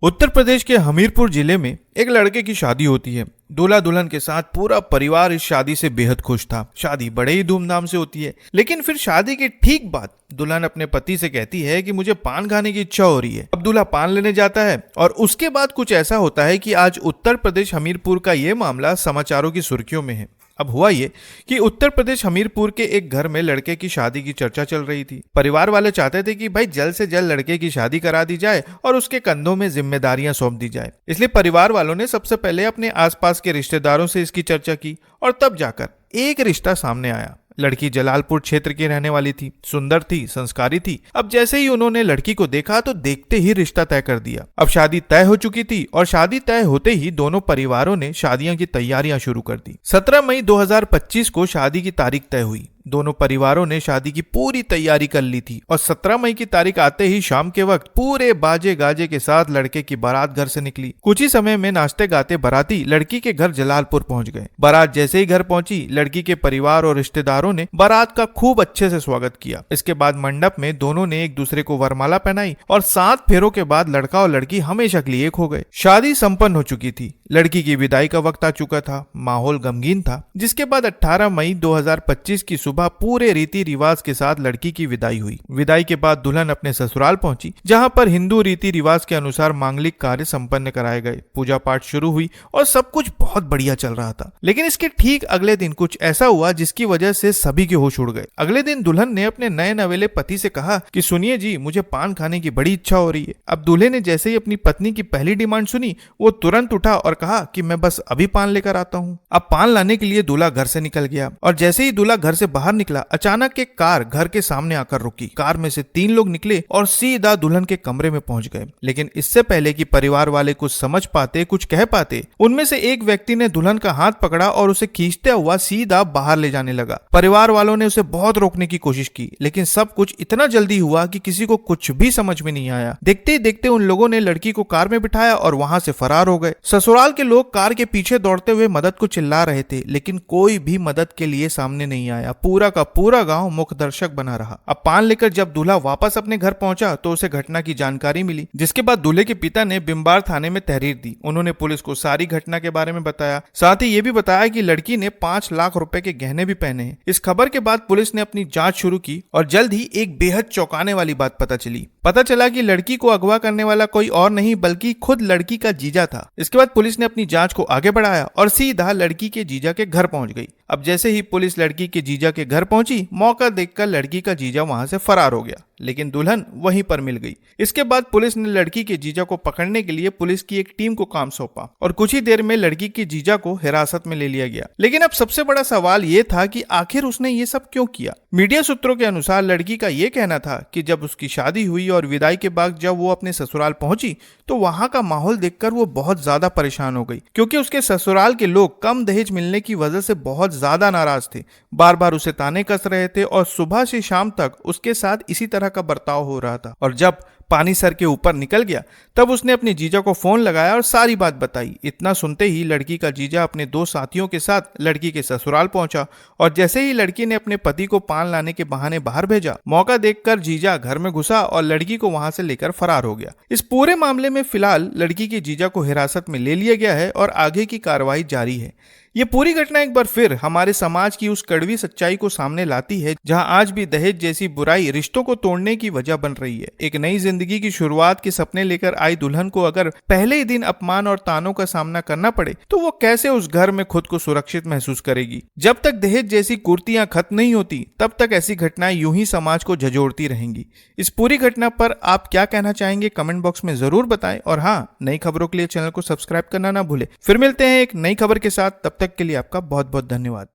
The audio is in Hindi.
उत्तर प्रदेश के हमीरपुर जिले में एक लड़के की शादी होती है। दूल्हा दुल्हन के साथ पूरा परिवार इस शादी से बेहद खुश था। शादी बड़े ही धूमधाम से होती है, लेकिन फिर शादी के ठीक बाद दुल्हन अपने पति से कहती है कि मुझे पान खाने की इच्छा हो रही है। अब दूल्हा पान लेने जाता है और उसके बाद कुछ ऐसा होता है कि आज उत्तर प्रदेश हमीरपुर का ये मामला समाचारों की सुर्खियों में है। अब हुआ ये कि उत्तर प्रदेश हमीरपुर के एक घर में लड़के की शादी की चर्चा चल रही थी। परिवार वाले चाहते थे कि भाई जल्द से जल्द लड़के की शादी करा दी जाए और उसके कंधों में जिम्मेदारियां सौंप दी जाए। इसलिए परिवार वालों ने सबसे पहले अपने आसपास के रिश्तेदारों से इसकी चर्चा की और तब जाकर एक रिश्ता सामने आया। लड़की जलालपुर क्षेत्र की रहने वाली थी, सुंदर थी, संस्कारी थी। अब जैसे ही उन्होंने लड़की को देखा तो देखते ही रिश्ता तय कर दिया। अब शादी तय हो चुकी थी और शादी तय होते ही दोनों परिवारों ने शादियों की तैयारियां शुरू कर दी। 17 मई 2025 को शादी की तारीख तय हुई। दोनों परिवारों ने शादी की पूरी तैयारी कर ली थी और 17 मई की तारीख आते ही शाम के वक्त पूरे बाजे गाजे के साथ लड़के की बारात घर से निकली। कुछ ही समय में नाचते गाते बाराती लड़की के घर जलालपुर पहुंच गए। बारात जैसे ही घर पहुंची, लड़की के परिवार और रिश्तेदारों ने बारात का खूब अच्छे से स्वागत किया। इसके बाद मंडप में दोनों ने एक दूसरे को वरमाला पहनाई और 7 फेरों के बाद लड़का और लड़की हमेशा के लिए एक हो गए। शादी संपन्न हो चुकी थी। लड़की की विदाई का वक्त आ चुका था। माहौल गमगीन था। जिसके बाद 18 मई 2025 की सुबह पूरे रीति रिवाज के साथ लड़की की विदाई हुई। विदाई के बाद दुल्हन अपने ससुराल पहुंची, जहां पर हिंदू रीति रिवाज के अनुसार मांगलिक कार्य संपन्न कराए गए। पूजा पाठ शुरू हुई और सब कुछ बहुत बढ़िया चल रहा था। लेकिन इसके ठीक अगले दिन कुछ ऐसा हुआ जिसकी वजह से सभी के होश उड़ गए। अगले दिन दुल्हन ने अपने नए नवेले पति से कहा कि सुनिए जी, मुझे पान खाने की बड़ी इच्छा हो रही है। अब दूल्हे ने जैसे ही अपनी पत्नी की पहली डिमांड सुनी, वो तुरंत उठा और कहा कि मैं बस अभी पान लेकर आता हूँ। अब पान लाने के लिए दूल्हा घर से निकल गया और जैसे ही दूल्हा घर से बाहर निकला, अचानक एक कार घर के सामने आकर रुकी। कार में से 3 लोग निकले और सीधा दुल्हन के कमरे में पहुंच गए। लेकिन इससे पहले कि परिवार वाले कुछ समझ पाते, कुछ कह पाते, उनमें से एक व्यक्ति ने दुल्हन का हाथ पकड़ा और उसे खींचते हुआ सीधा बाहर ले जाने लगा। परिवार वालों ने उसे बहुत रोकने की कोशिश की, लेकिन सब कुछ इतना जल्दी हुआ कि किसी को कुछ भी समझ में नहीं आया। देखते ही देखते उन लोगों ने लड़की को कार में बिठाया और वहां से फरार हो गए। ससुराल के लोग कार के पीछे दौड़ते हुए मदद को चिल्ला रहे थे, लेकिन कोई भी मदद के लिए सामने नहीं आया। पूरा का पूरा गांव मुख्य दर्शक बना रहा। अब पान लेकर जब दूल्हा वापस अपने घर पहुंचा तो उसे घटना की जानकारी मिली, जिसके बाद दूल्हे के पिता ने बिम्बार थाने में तहरीर दी। उन्होंने पुलिस को सारी घटना के बारे में बताया। साथ ही ये भी बताया कि लड़की ने 5 लाख रुपए के गहने भी पहने हैं। इस खबर के बाद पुलिस ने अपनी जांच शुरू की और जल्द ही एक बेहद चौंकाने वाली बात पता चला कि लड़की को अगवा करने वाला कोई और नहीं बल्कि खुद लड़की का जीजा था। इसके बाद पुलिस ने अपनी जांच को आगे बढ़ाया और सीधा लड़की के जीजा के घर पहुंच गई। अब जैसे ही पुलिस लड़की के जीजा के घर पहुंची, मौका देखकर लड़की का जीजा वहां से फरार हो गया, लेकिन दुल्हन वहीं पर मिल गई। इसके बाद पुलिस ने लड़की के जीजा को पकड़ने के लिए पुलिस की एक टीम को काम सौंपा और कुछ ही देर में लड़की के जीजा को हिरासत में ले लिया गया। लेकिन अब सबसे बड़ा सवाल ये था कि आखिर उसने ये सब क्यों किया। मीडिया सूत्रों के अनुसार लड़की का ये कहना था कि जब उसकी शादी हुई और विदाई के बाद जब वो अपने ससुराल पहुंची तो वहां का माहौल देखकर वो बहुत ज्यादा परेशान हो गई, क्योंकि उसके ससुराल के लोग कम दहेज मिलने की वजह से बहुत ज्यादा नाराज थे। बार बार उसे ताने कस रहे थे और सुबह से शाम तक उसके साथ इसी तरह का बर्ताव हो रहा था। और जब पानी सर के ऊपर निकल गया तब उसने अपने जीजा को फोन लगाया और सारी बात बताई। इतना सुनते ही लड़की का जीजा अपने 2 साथियों के साथ लड़की के ससुराल पहुंचा और जैसे ही लड़की ने अपने पति को पान लाने के बहाने बाहर भेजा, मौका देखकर जीजा घर में घुसा और लड़की को वहां से लेकर फरार हो गया। इस पूरे मामले में फिलहाल लड़की के जीजा को हिरासत में ले लिया गया है और आगे की कार्रवाई जारी है। ये पूरी घटना एक बार फिर हमारे समाज की उस कड़वी सच्चाई को सामने लाती है जहां आज भी दहेज जैसी बुराई रिश्तों को तोड़ने की वजह बन रही है। एक नई जिंदगी की शुरुआत के सपने लेकर आई दुल्हन को अगर पहले ही दिन अपमान और तानों का सामना करना पड़े तो वो कैसे उस घर में खुद को सुरक्षित महसूस करेगी। जब तक दहेज जैसी कुर्तियां खत्म नहीं होती तब तक ऐसी घटनाएं यूं ही समाज को झंझोड़ती रहेंगी। इस पूरी घटना पर आप क्या कहना चाहेंगे कमेंट बॉक्स में जरूर बताएं और हाँ, नई खबरों के लिए चैनल को सब्सक्राइब करना ना भूले। फिर मिलते हैं एक नई खबर के साथ, तब तक के लिए आपका बहुत बहुत धन्यवाद।